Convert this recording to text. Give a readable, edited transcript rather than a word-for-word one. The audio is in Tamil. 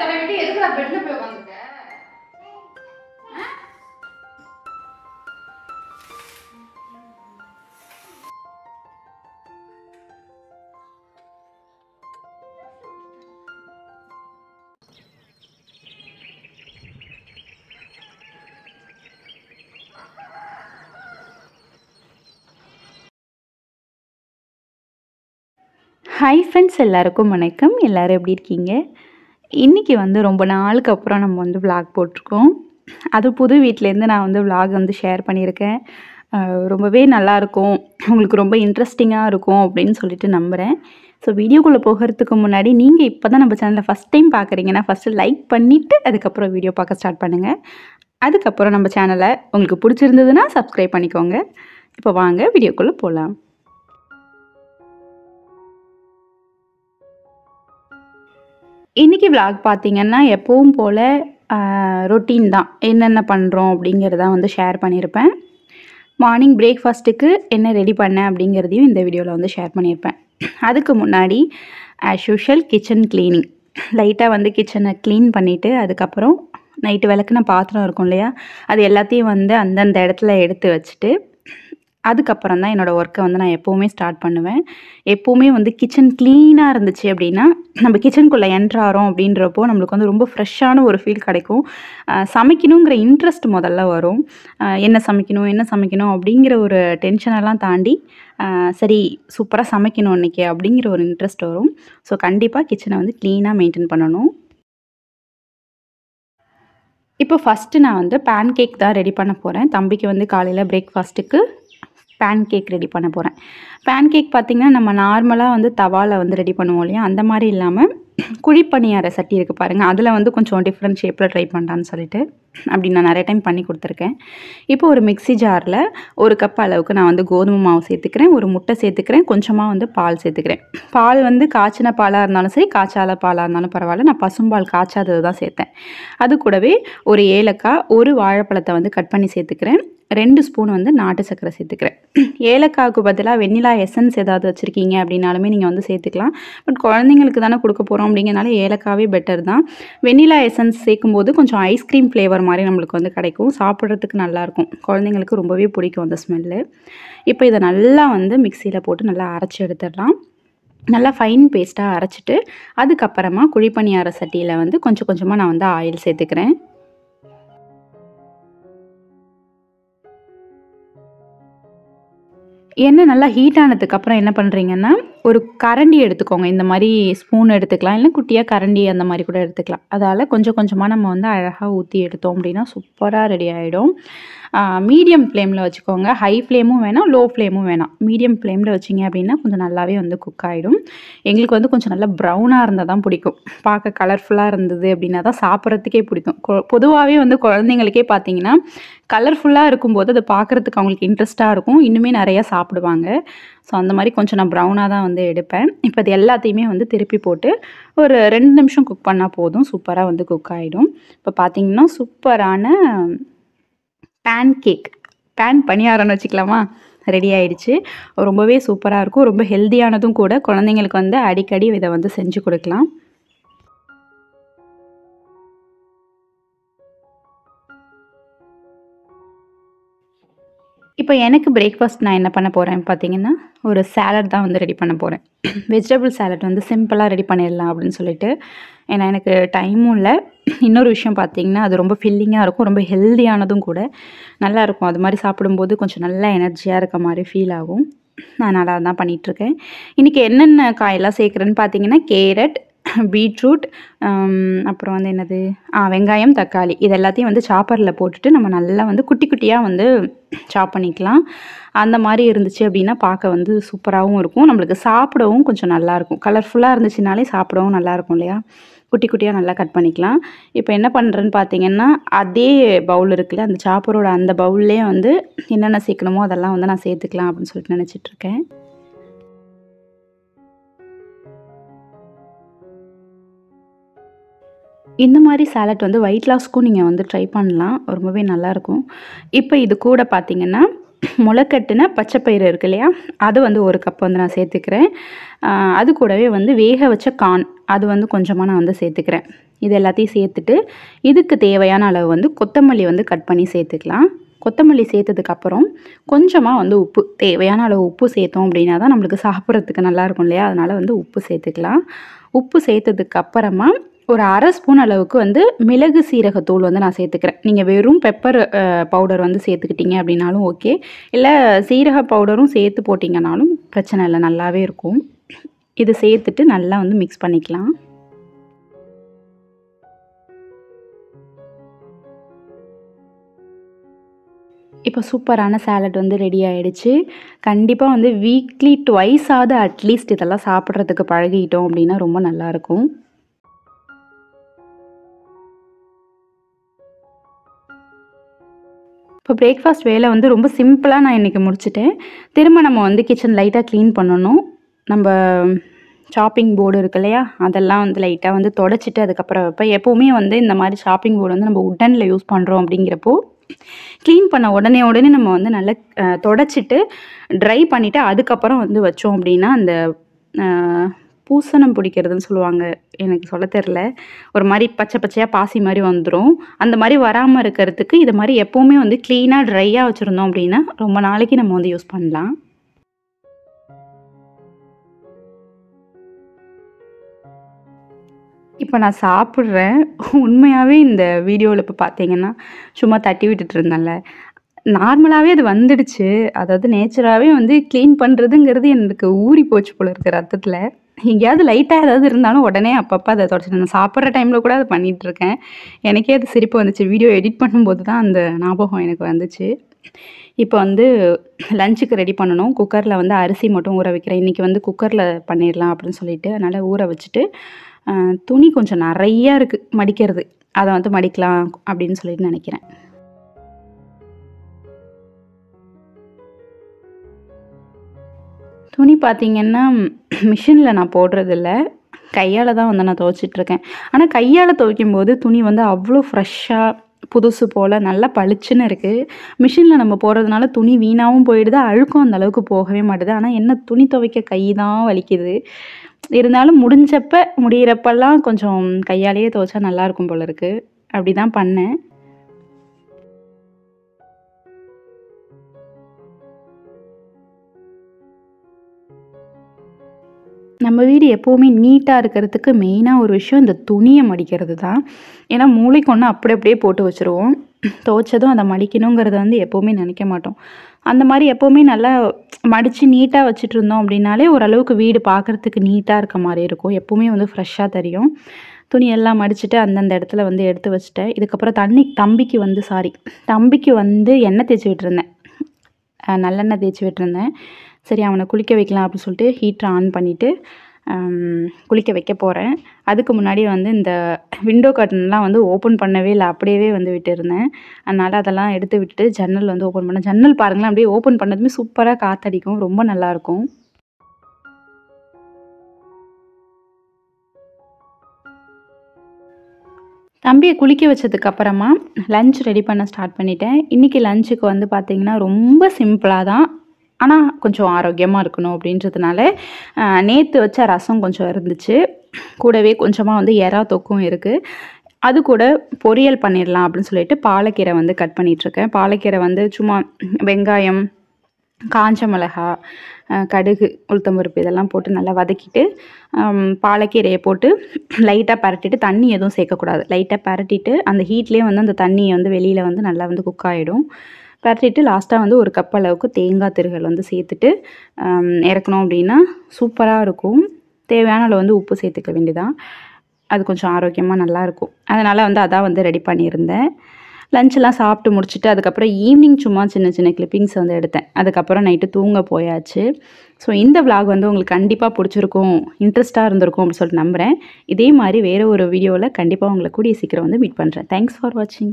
தடவிட்டு எதுக்கு நான் பெட்ல போய் உட்காந்துருக்கேன்? ஹாய் ஃப்ரெண்ட்ஸ், எல்லாருக்கும் வணக்கம். எல்லோரும் எப்படி இருக்கீங்க? இன்றைக்கி வந்து ரொம்ப நாளுக்கு அப்புறம் நம்ம வந்து விளாக் போட்டிருக்கோம். அது புது வீட்டிலேருந்து நான் வந்து விளாக் வந்து ஷேர் பண்ணியிருக்கேன். ரொம்பவே நல்லாயிருக்கும், உங்களுக்கு ரொம்ப இன்ட்ரெஸ்டிங்காக இருக்கும் அப்படின்னு சொல்லிட்டு நம்புகிறேன். ஸோ வீடியோக்குள்ளே போகிறதுக்கு முன்னாடி நீங்கள் இப்போ தான் நம்ம சேனலை ஃபஸ்ட் டைம் பார்க்குறீங்கன்னா ஃபஸ்ட்டு லைக் பண்ணிவிட்டு அதுக்கப்புறம் வீடியோ பார்க்க ஸ்டார்ட் பண்ணுங்கள். அதுக்கப்புறம் நம்ம சேனலை உங்களுக்கு பிடிச்சிருந்ததுன்னா சப்ஸ்கிரைப் பண்ணிக்கோங்க. இப்போ வாங்க வீடியோக்குள்ளே போகலாம். இன்றைக்கி விளாக் பார்த்திங்கன்னா எப்பவும் போல் ரொட்டீன் தான். என்னென்ன பண்ணுறோம் அப்படிங்கிறத வந்து ஷேர் பண்ணியிருப்பேன். மார்னிங் பிரேக்ஃபாஸ்ட்டுக்கு என்ன ரெடி பண்ணேன் அப்படிங்கிறதையும் இந்த வீடியோவில் வந்து ஷேர் பண்ணியிருப்பேன். அதுக்கு முன்னாடி ஆஸ் யூஷுவல் கிச்சன் க்ளீனிங், லைட்டாக வந்து கிச்சனை க்ளீன் பண்ணிவிட்டு அதுக்கப்புறம் நைட்டு விளக்குன பாத்திரம் இருக்கும் இல்லையா, அது எல்லாத்தையும் வந்து அந்தந்த இடத்துல எடுத்து வச்சுட்டு அதுக்கப்புறம் தான் என்னோடய ஒர்க்கை வந்து நான் எப்போவுமே ஸ்டார்ட் பண்ணுவேன். எப்போவுமே வந்து கிச்சன் க்ளீனாக இருந்துச்சு அப்படின்னா நம்ம கிச்சனுக்குள்ளே என்ட்ராகிறோம் அப்படின்றப்போ நம்மளுக்கு வந்து ரொம்ப ஃப்ரெஷ்ஷான ஒரு ஃபீல் கிடைக்கும். சமைக்கணுங்கிற இன்ட்ரெஸ்ட் முதல்ல வரும். என்ன சமைக்கணும் அப்படிங்கிற ஒரு டென்ஷனெல்லாம் தாண்டி சரி சூப்பராக சமைக்கணும் இன்றைக்கி அப்படிங்கிற ஒரு இன்ட்ரெஸ்ட் வரும். ஸோ கண்டிப்பாக கிச்சனை வந்து க்ளீனாக மெயின்டைன் பண்ணணும். இப்போ ஃபஸ்ட்டு நான் வந்து பேன் கேக் தான் ரெடி பண்ண போகிறேன். தம்பிக்கு வந்து காலையில் பிரேக்ஃபாஸ்ட்டுக்கு பேன் கேக் ரெடி பண்ண போகிறேன். பேன் கேக் பார்த்திங்கன்னா நம்ம நார்மலாக வந்து தவாவில் வந்து ரெடி பண்ணுவோம் இல்லையா, அந்த மாதிரி இல்லாமல் குழிப்பணியார சட்டி இருக்குது பாருங்கள், அதில் வந்து கொஞ்சம் டிஃப்ரெண்ட் ஷேப்பில் ட்ரை பண்ணுறான்னு சொல்லிட்டு அப்படி நான் நிறைய டைம் பண்ணி கொடுத்துருக்கேன். இப்போ ஒரு மிக்ஸி ஜாரில் 1 கப் அளவுக்கு நான் வந்து கோதுமை மாவு சேர்த்துக்கிறேன், 1 முட்டை சேர்த்துக்கிறேன், கொஞ்சமாக வந்து பால் சேர்த்துக்கிறேன். பால் வந்து காய்ச்சின பாலாக இருந்தாலும் சரி, காய்ச்சாத பாலாக இருந்தாலும் பரவாயில்ல, நான் பசும்பால் காய்ச்சாதது தான் சேர்த்தேன். அது கூடவே ஒரு ஏலக்காய், 1 வாழைப்பழத்தை வந்து கட் பண்ணி சேர்த்துக்கிறேன், 2 ஸ்பூன் வந்து நாட்டு சர்க்கரை சேர்த்துக்கிறேன். ஏலக்காய்க்கு பதிலாக வெண்ணிலா எசன்ஸ் ஏதாவது வச்சுருக்கீங்க அப்படின்னாலுமே நீங்கள் வந்து சேர்த்துக்கலாம். பட் குழந்தைங்களுக்கு தானே கொடுக்க போகிறோம் அப்படிங்கிறனால ஏலக்காவே பெட்டர் தான். வெண்ணிலா எசன்ஸ் சேர்க்கும்போது கொஞ்சம் ஐஸ்கிரீம் ஃப்ளேவர் மாதிரி நம்மளுக்கு வந்து கிடைக்கும், சாப்பிட்றதுக்கு நல்லாயிருக்கும், குழந்தைங்களுக்கு ரொம்பவே பிடிக்கும் அந்த ஸ்மெல்லு. இப்போ இதை நல்லா வந்து மிக்சியில் போட்டு நல்லா அரைச்சி எடுத்துடலாம். நல்லா ஃபைன் பேஸ்ட்டாக அரைச்சிட்டு அதுக்கப்புறமா குழிப்பணியார சட்டியில் வந்து கொஞ்சம் கொஞ்சமாக நான் வந்து ஆயில் சேர்த்துக்கிறேன். எண்ணெய் நல்லா ஹீட் ஆனதுக்கப்புறம் என்ன பண்ணுறீங்கன்னா, ஒரு கரண்டி எடுத்துக்கோங்க. இந்த மாதிரி ஸ்பூன் எடுத்துக்கலாம், இல்லை குட்டியாக கரண்டி அந்த மாதிரி கூட எடுத்துக்கலாம். அதால் கொஞ்சம் கொஞ்சமாக நம்ம வந்து அழகாக ஊற்றி எடுத்தோம் அப்படின்னா சூப்பராக ரெடி ஆகிடும். மீடியம் ஃப்ளேமில் வச்சுக்கோங்க, ஹை ஃப்ளேமும் வேணாம், லோ ஃப்ளேமும் வேணாம். மீடியம் ஃப்ளேமில் வச்சிங்க அப்படின்னா கொஞ்சம் நல்லாவே வந்து குக் ஆகிடும். எங்களுக்கு வந்து கொஞ்சம் நல்லா ப்ரௌனாக இருந்தால் தான் பிடிக்கும். பார்க்க கலர்ஃபுல்லாக இருந்தது அப்படின்னா தான் சாப்பிட்றதுக்கே பிடிக்கும். பொதுவாகவே வந்து குழந்தைங்களுக்கே பார்த்தீங்கன்னா கலர்ஃபுல்லாக இருக்கும்போது அது பார்க்குறதுக்கு அவங்களுக்கு இன்ட்ரெஸ்ட்டாக இருக்கும், இன்னுமே நிறையா சாப்பிடுவாங்க. ஸோ அந்த மாதிரி கொஞ்சம் நான் ப்ரௌனாக தான் வந்து எடுப்பேன். இப்போ இது எல்லாத்தையுமே வந்து திருப்பி போட்டு ஒரு 2 நிமிஷம் குக் பண்ணால் போதும், சூப்பராக வந்து குக் ஆகிடும். இப்போ பார்த்திங்கன்னா சூப்பரான பேன் கேக், பேன் பணியாரம்னு வச்சுக்கலாமா, ரெடி ஆகிடுச்சு. ரொம்பவே சூப்பராக இருக்கும், ரொம்ப ஹெல்த்தியானதும் கூட. குழந்தைங்களுக்கு வந்து அடிக்கடி இதை வந்து செஞ்சு கொடுக்கலாம். இப்போ எனக்கு பிரேக்ஃபாஸ்ட் நான் என்ன பண்ண போகிறேன் பார்த்தீங்கன்னா, ஒரு சாலட் தான் வந்து ரெடி பண்ண போகிறேன். வெஜிடபிள் சாலட் வந்து சிம்பிளாக ரெடி பண்ணிடலாம் அப்படின்னு சொல்லிட்டு. ஏன்னா எனக்கு டைமும் இல்லை. இன்னொரு விஷயம் பார்த்திங்கன்னா அது ரொம்ப ஃபில்லிங்காக இருக்கும், ரொம்ப ஹெல்த்தியானதும் கூட. நல்லாயிருக்கும், அது மாதிரி சாப்பிடும்போது கொஞ்சம் நல்லா எனர்ஜியாக இருக்க மாதிரி ஃபீல் ஆகும். நான் நல்லா தான் பண்ணிகிட்ருக்கேன். இன்றைக்கி என்னென்ன காயெல்லாம் சேர்க்குறேன்னு பார்த்தீங்கன்னா, கேரட், பீட்ரூட், அப்புறம் வந்து என்னது வெங்காயம், தக்காளி, இது எல்லாத்தையும் வந்து சாப்பரில் போட்டுட்டு நம்ம நல்லா வந்து குட்டி குட்டியாக வந்து சாப் பண்ணிக்கலாம். அந்த மாதிரி இருந்துச்சு அப்படின்னா பார்க்க வந்து சூப்பராகவும் இருக்கும், நம்மளுக்கு சாப்பிடவும் கொஞ்சம் நல்லாயிருக்கும். கலர்ஃபுல்லாக இருந்துச்சுனாலே சாப்பிடவும் நல்லாயிருக்கும் இல்லையா. குட்டி குட்டியாக நல்லா கட் பண்ணிக்கலாம். இப்போ என்ன பண்ணுறேன்னு பார்த்தீங்கன்னா, அதே பவுல் இருக்குல்ல, அந்த சாப்பரோட அந்த பவுல்லே வந்து என்னென்ன சேர்க்கணுமோ அதெல்லாம் வந்து நான் சேர்த்துக்கலாம் அப்படின்னு சொல்லிட்டு நினச்சிட்ருக்கேன். இந்த மாதிரி சாலட் வந்து வெயிட் லாஸ்க்கும் நீங்கள் வந்து ட்ரை பண்ணலாம், ரொம்பவே நல்லாயிருக்கும். இப்போ இது கூட பார்த்திங்கன்னா முளைக்கட்டின பச்சைப்பயிறு இருக்கு இல்லையா, அது வந்து 1 கப் வந்து நான் சேர்த்துக்கிறேன். அது கூடவே வந்து வேக வச்ச கார்ன் அது வந்து கொஞ்சமாக நான் வந்து சேர்த்துக்கிறேன். இது எல்லாத்தையும் சேர்த்துட்டு இதுக்கு தேவையான அளவு வந்து கொத்தமல்லி வந்து கட் பண்ணி சேர்த்துக்கலாம். கொத்தமல்லி சேர்த்ததுக்கப்புறம் கொஞ்சமாக வந்து உப்பு, தேவையான அளவு உப்பு சேர்த்தோம் அப்படின்னா தான் நம்மளுக்கு சாப்பிட்றதுக்கு நல்லாயிருக்கும் இல்லையா, அதனால் வந்து உப்பு சேர்த்துக்கலாம். உப்பு சேர்த்ததுக்கப்புறமா ஒரு 1/2 ஸ்பூன் அளவுக்கு வந்து மிளகு சீரகத்தூள் வந்து நான் சேர்த்துக்கிறேன். நீங்கள் வெறும் பெப்பர் பவுடர் வந்து சேர்த்துக்கிட்டீங்க அப்படின்னாலும் ஓகே, இல்லை சீரக பவுடரும் சேர்த்து போட்டிங்கனாலும் பிரச்சனை இல்லை, நல்லாவே இருக்கும். இது சேர்த்துட்டு நல்லா வந்து மிக்ஸ் பண்ணிக்கலாம். இப்போ சூப்பரான சாலட் வந்து ரெடி ஆகிடுச்சு. கண்டிப்பாக வந்து வீக்லி ட்வைஸாவது அட்லீஸ்ட் இதெல்லாம் சாப்பிட்றதுக்கு பழகிட்டோம் அப்படின்னா ரொம்ப நல்லாயிருக்கும். இப்போ பிரேக்ஃபாஸ்ட் வேலை வந்து ரொம்ப சிம்பிளாக நான் இன்றைக்கி முடிச்சுட்டேன். திரும்ப நம்ம வந்து கிச்சன் லைட்டாக க்ளீன் பண்ணணும். நம்ம ஷாப்பிங் போர்டு இருக்கு இல்லையா, அதெல்லாம் வந்து லைட்டாக வந்து தொடச்சிட்டு அதுக்கப்புறம் வைப்பேன். எப்போவுமே வந்து இந்த மாதிரி ஷாப்பிங் போர்டு வந்து நம்ம உட்டனில் யூஸ் பண்ணுறோம் அப்படிங்கிறப்போ க்ளீன் பண்ண உடனே நம்ம வந்து நல்லா தொடச்சிட்டு ட்ரை பண்ணிவிட்டு அதுக்கப்புறம் வந்து வச்சோம் அப்படின்னா அந்த பூசணம் பிடிக்கிறதுன்னு சொல்லுவாங்க, எனக்கு சொல்ல தெரில, ஒரு மாதிரி பச்சை பச்சையாக பாசி மாதிரி வந்துடும். அந்த மாதிரி வராமல் இருக்கிறதுக்கு இது மாதிரி எப்போவுமே வந்து க்ளீனாக ட்ரையாக வச்சுருந்தோம் அப்படின்னா ரொம்ப நாளைக்கு நம்ம வந்து யூஸ் பண்ணலாம். இப்போ நான் சாப்பிட்றேன். உண்மையாகவே இந்த வீடியோவில் இப்போ பார்த்தீங்கன்னா சும்மா தட்டி விட்டுட்டு இருந்தேன்ல, நார்மலாகவே அது வந்துடுச்சு. அதாவது நேச்சராகவே வந்து க்ளீன் பண்ணுறதுங்கிறது எனக்கு ஊறி போச்சு போல இருக்குது ரத்தத்தில். எங்கேயாவது லைட்டாக ஏதாவது இருந்தாலும் உடனே அப்பப்போ அதை தொடச்சிட்டு நான் சாப்பிட்ற டைமில் கூட அதை பண்ணிகிட்ருக்கேன். எனக்கே அது சிரிப்பு வந்துச்சு. வீடியோ எடிட் பண்ணும்போது தான் அந்த ஞாபகம் எனக்கு வந்துச்சு. இப்போ வந்து லஞ்சுக்கு ரெடி பண்ணணும். குக்கரில் வந்து அரிசி மட்டும் ஊற வைக்கிறேன். இன்றைக்கி வந்து குக்கரில் பண்ணிடலாம் அப்படின்னு சொல்லிட்டு அதனால் ஊற வச்சுட்டு துணி கொஞ்சம் நிறையா இருக்குது மடிக்கிறது, அதை வந்து மடிக்கலாம் அப்படின்னு சொல்லிட்டு நினைக்கிறேன். துணி பார்த்திங்கன்னா மிஷினில் நான் போடுறதில்ல, கையால் தான் வந்து நான் துவைச்சிட்ருக்கேன். ஆனால் கையால் துவைக்கும்போது துணி வந்து அவ்வளோ ஃப்ரெஷ்ஷாக புதுசு போல் நல்லா பளிச்சுன்னு இருக்குது. மிஷினில் நம்ம போடுறதுனால துணி வீணாகவும் போயிடுது, அழுக்கும் அந்த அளவுக்கு போகவே மாட்டுது. ஆனால் என்ன துணி துவைக்க கை தான் வலிக்குது. இருந்தாலும் முடியிறப்பெல்லாம் கொஞ்சம் கையாலேயே துவைச்சா நல்லாயிருக்கும் போல இருக்குது. அப்படி தான் பண்ணேன். நம்ம வீடு எப்போவுமே நீட்டாக இருக்கிறதுக்கு மெயினாக ஒரு விஷயம் இந்த துணியை மடிக்கிறது தான். ஏன்னா மூளைக்கு ஒன்று அப்படியே போட்டு வச்சுருவோம். துவைச்சதும் அதை மடிக்கணுங்கிறத வந்து எப்போவுமே நினைக்க மாட்டோம். அந்த மாதிரி எப்போவுமே நல்லா மடித்து நீட்டாக வச்சுட்டு இருந்தோம் அப்படின்னாலே ஓரளவுக்கு வீடு பார்க்குறதுக்கு நீட்டாக இருக்க மாதிரி இருக்கும். எப்போவுமே வந்து ஃப்ரெஷ்ஷாக தெரியும். துணியெல்லாம் மடிச்சுட்டு அந்தந்த இடத்துல வந்து எடுத்து வச்சுட்டேன். இதுக்கப்புறம் தம்பிக்கு வந்து எண்ணெய் தேய்ச்சி விட்டுருந்தேன், நல்லெண்ணெய் தேய்ச்சி விட்டுருந்தேன். சரி அவனை குளிக்க வைக்கலாம் அப்படின்னு சொல்லிட்டு ஹீட்டரை ஆன் பண்ணிவிட்டு குளிக்க வைக்க போகிறேன். அதுக்கு முன்னாடி வந்து இந்த விண்டோ கர்ட்டன்லாம் வந்து ஓப்பன் பண்ணவே இல்லை, அப்படியே வந்து விட்டுருந்தேன். அதனால் அதெல்லாம் எடுத்து விட்டுட்டு ஜன்னல் வந்து ஓப்பன் பண்ணேன். ஜன்னல் பாருங்களேன், அப்படியே ஓப்பன் பண்ணதுமே சூப்பராக காற்றடிக்கும், ரொம்ப நல்லாயிருக்கும். தம்பியை குளிக்க வச்சதுக்கப்புறமா லஞ்ச் ரெடி பண்ண ஸ்டார்ட் பண்ணிட்டேன். இன்றைக்கி லஞ்சுக்கு வந்து பார்த்திங்கன்னா ரொம்ப சிம்பிளாக தான், ஆனால் கொஞ்சம் ஆரோக்கியமாக இருக்கணும் அப்படின்றதுனால நேற்று வச்ச ரசம் கொஞ்சம் இருந்துச்சு, கூடவே கொஞ்சமாக வந்து எறா தொக்கும் இருக்குது. அது கூட பொரியல் பண்ணிடலாம் அப்படின்னு சொல்லிட்டு பாலக்கீரை வந்து கட் பண்ணிகிட்ருக்கேன். பாலக்கீரை வந்து சும்மா வெங்காயம், காஞ்ச மிளகா, கடுகு, உளுத்தம்பருப்பு இதெல்லாம் போட்டு நல்லா வதக்கிட்டு பாலக்கீரையை போட்டு லைட்டாக பரட்டிட்டு, தண்ணி எதுவும் சேர்க்கக்கூடாது, லைட்டாக பரட்டிட்டு அந்த ஹீட்லேயே வந்து அந்த தண்ணியை வந்து வெளியில் வந்து நல்லா வந்து குக் ஆகிடும். பரட்டிட்டு லாஸ்ட்டாக வந்து 1 கப் அளவுக்கு தேங்காய் திருகல் வந்து சேர்த்துட்டு இறக்கணும் அப்படின்னா சூப்பராக இருக்கும். தேவையான அளவு வந்து உப்பு சேர்த்துக்க வேண்டியதான், அது கொஞ்சம் ஆரோக்கியமாக நல்லாயிருக்கும். அதனால் வந்து அதான் வந்து ரெடி பண்ணியிருந்தேன். லஞ்செலாம் சாப்பிட்டு முடிச்சுட்டு அதுக்கப்புறம் ஈவினிங் சும்மா சின்ன சின்ன கிளிப்பிங்ஸ் வந்து எடுத்தேன். அதுக்கப்புறம் நைட்டு தூங்க போயாச்சு. ஸோ இந்த விளாக் வந்து உங்களுக்கு கண்டிப்பாக பிடிச்சிருக்கும், இன்ட்ரெஸ்ட்டாக இருந்திருக்கும் அப்படின்னு சொல்லிட்டு நம்புகிறேன். இதே மாதிரி வேறு ஒரு வீடியோவில் கண்டிப்பாக உங்களை கூடிய சீக்கிரம் வந்து மீட் பண்ணுறேன். தேங்க்ஸ் ஃபார் வாட்சிங்.